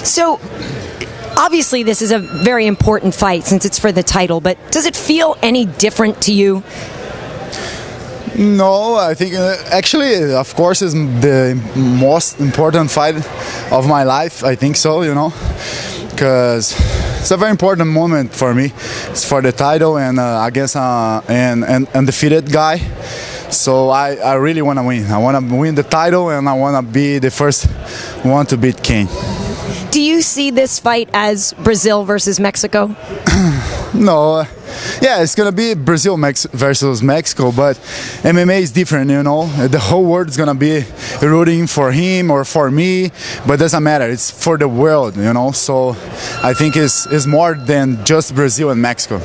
So, obviously this is a very important fight since it's for the title, but does it feel any different to you? No, I think actually, of course, it's the most important fight of my life. I think so, you know, because it's a very important moment for me. It's for the title and against an undefeated guy. So I really want to win. I want to win the title and I want to be the first one to beat Cain. Do you see this fight as Brazil versus Mexico? No, yeah, it's gonna be Brazil versus Mexico, but MMA is different, you know. The whole world is gonna be rooting for him or for me, but it doesn't matter. It's for the world, you know. So I think it's more than just Brazil and Mexico.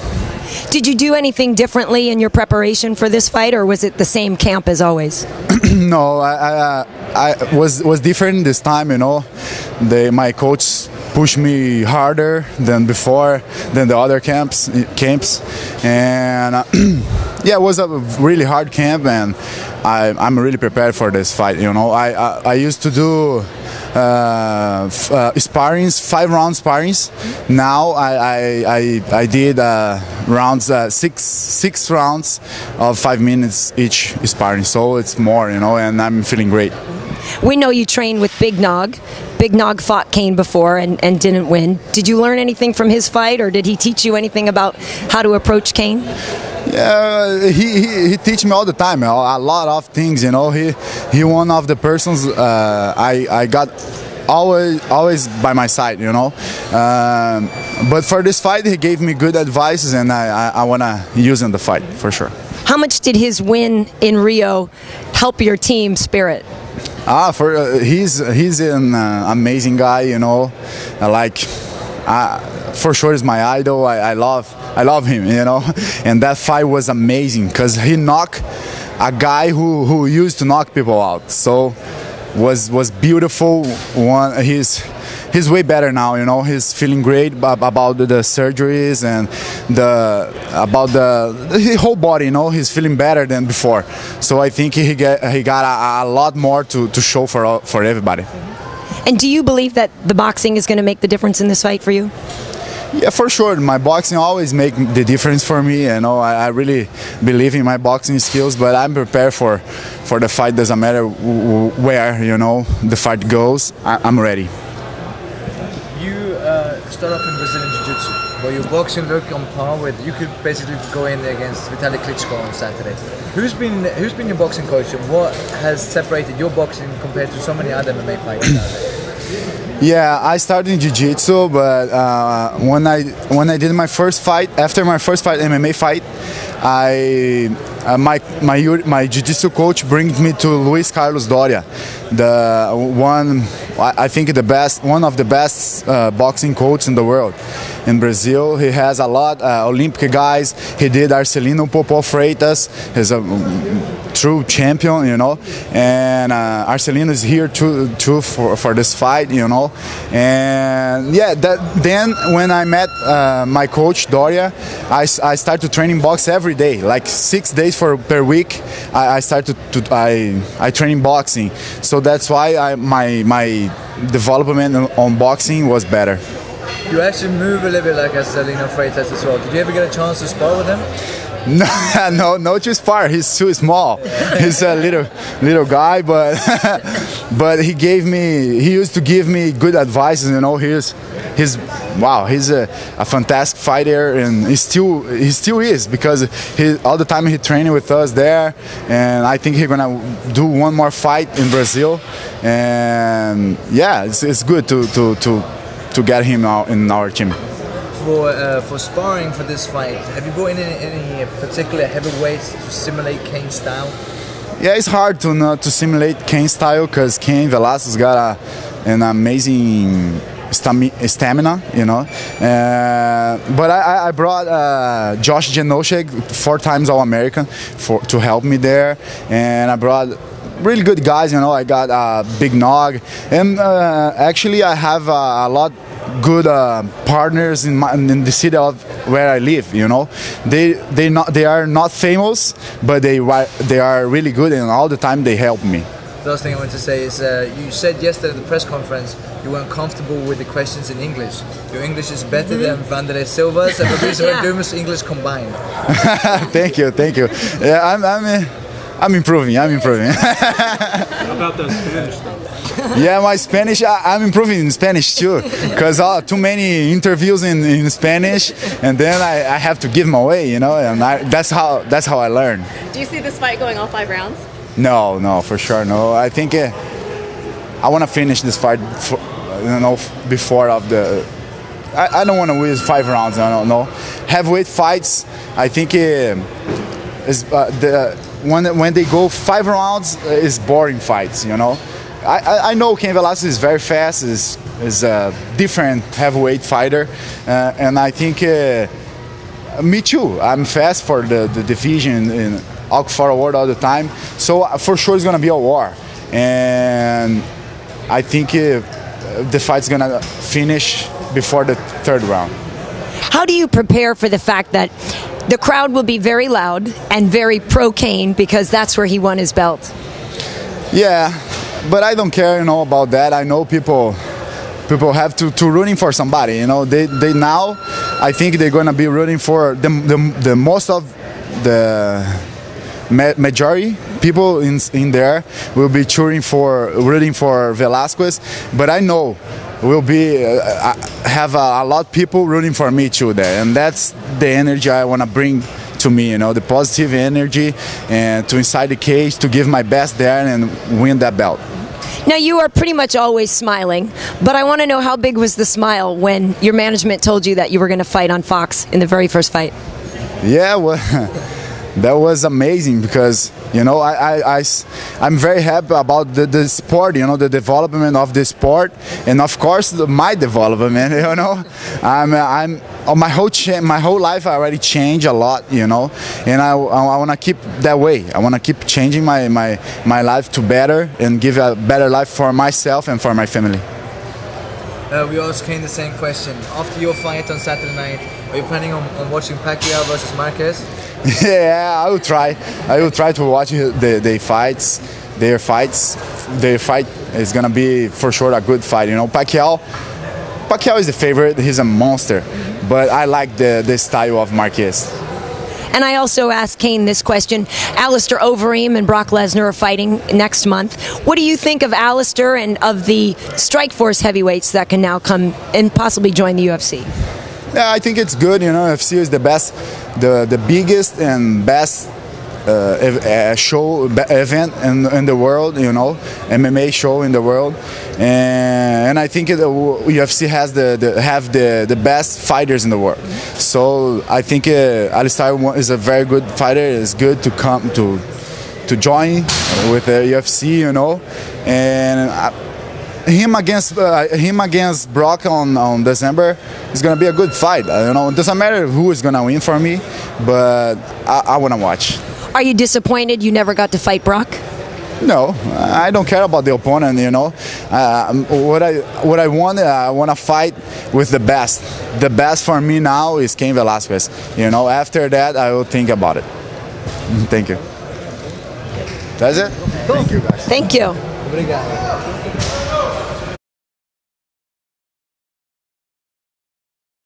Did you do anything differently in your preparation for this fight, or was it the same camp as always? No, I was different this time, you know. My coach pushed me harder than before, than the other camps, and yeah, it was a really hard camp, and I'm really prepared for this fight. You know, I used to do sparrings, 5-round sparrings. Now I did rounds, six rounds of 5 minutes each sparring, so it's more, you know, and I'm feeling great. We know you trained with Big Nog. Big Nog fought Cain before and didn't win. Did you learn anything from his fight, or did he teach you anything about how to approach Cain? Yeah, he teach me all the time, a lot of things, you know. He one of the persons I got always by my side, you know. But for this fight, he gave me good advices, and I want to use in the fight for sure. How much did his win in Rio help your team spirit? He's an amazing guy, you know. For sure, he's my idol. I love him, you know. And that fight was amazing because he knocked a guy who used to knock people out. So was beautiful. He's way better now, you know. He's feeling great about the surgeries and about the whole body, you know. He's feeling better than before. So I think he got a lot more to show for everybody. And do you believe that the boxing is going to make the difference in this fight for you? Yeah, for sure. My boxing always make the difference for me. You know, I really believe in my boxing skills, but I'm prepared for the fight. Doesn't matter where, you know, the fight goes. I'm ready. You start off in Brazilian Jiu-Jitsu, but your boxing look on par with. You could basically go in against Vitaly Klitschko on Saturday. Who's been your boxing coach, and what has separated your boxing compared to so many other MMA fighters out there? Yeah, I started in Jiu-Jitsu, but when I did my first fight, after my first fight, MMA fight, my Jiu-Jitsu coach brought me to Luis Carlos Doria, I think one of the best boxing coaches in the world. In Brazil, he has a lot Olympic guys. He did Arcelino Popó Freitas. He's a true champion, you know. And Arcelino is here too for this fight, you know. And yeah, then when I met my coach Doria, I started training box every day, like 6 days per week. I train boxing, so that's why my development on boxing was better. You actually move a little bit like Arcelino Freitas as well. Did you ever get a chance to spar with him? No, to spar. He's too small. He's a little guy, but he used to give me good advice. You know, he's a fantastic fighter, and he still is, because all the time he training with us there, and I think he's gonna do one more fight in Brazil, and yeah, it's good to get him out in our team. For sparring for this fight, have you brought in any particular heavyweights to simulate Cain's style? Yeah, it's hard to simulate Cain's style, because Cain Velasquez got an amazing stamina, you know. But I brought Josh Genoshek, 4-time All-American, to help me there, and I brought really good guys, you know. I got Big Nog, and actually I have a lot good partners in the city of where I live, you know. They are not famous, but they are really good, and all the time they help me. the last thing I want to say is you said yesterday at the press conference you weren't comfortable with the questions in English. Your English is better than Vanderlei Silva's and Fabrice Verdume's English combined. Thank you. Yeah, I'm improving. How about the Spanish though? Yeah, my Spanish, I'm improving in Spanish too, because too many interviews in Spanish, and then I have to give them away, you know, and that's how I learn. Do you see this fight going all 5 rounds? No, for sure, no. I think I want to finish this fight, before of the. I don't want to win 5 rounds. I don't know. Heavyweight fights, I think when they go 5 rounds is boring fights, you know. I know Cain Velasquez is very fast, is a different heavyweight fighter, and I think me too. I'm fast for the division in for a war all the time, so for sure it's gonna be a war, and I think the fight's gonna finish before the 3rd round. How do you prepare for the fact that the crowd will be very loud and very pro-Cain because that's where he won his belt? Yeah, but I don't care, you know, about that. I know people have to rooting for somebody, you know. They now, I think they're gonna be rooting for the most of the majority people in there will be rooting for Velasquez, but I know will be have a lot of people rooting for me too there, and that's the energy I want to bring to me, you know, the positive energy, and to inside the cage to give my best there and win that belt. Now, you are pretty much always smiling, but I want to know, how big was the smile when your management told you that you were going to fight on Fox in the very first fight? Yeah, well, that was amazing because, you know, I'm very happy about the sport, you know, the development of the sport, and of course my development, you know. My whole life I already changed a lot, you know, and I want to keep that way. I want to keep changing my life to better and give a better life for myself and for my family. We asked Cain the same question. After your fight on Saturday night, are you planning on watching Pacquiao versus Marquez? Yeah, I will try. I will try to watch their fights. Their fight is gonna be for sure a good fight. You know, Pacquiao is the favorite. He's a monster, but I like the style of Marquez. And I also asked Cain this question. Alistair Overeem and Brock Lesnar are fighting next month. What do you think of Alistair and of the Strikeforce heavyweights that can now come and possibly join the UFC? Yeah, I think it's good. You know, UFC is the best, the biggest and best event in the world. You know, MMA show in the world, and I think UFC has the best fighters in the world. So I think Alistair is a very good fighter. It's good to come to join with the UFC. You know, and. Him against Brock on December is gonna be a good fight. You know, it doesn't matter who is gonna win for me, but I wanna watch. Are you disappointed you never got to fight Brock? No, I don't care about the opponent. You know, what I want to fight with the best. The best for me now is Cain Velasquez. You know, after that I will think about it. Thank you. That's it. Cool. Thank you, guys. Thank you. Obrigado.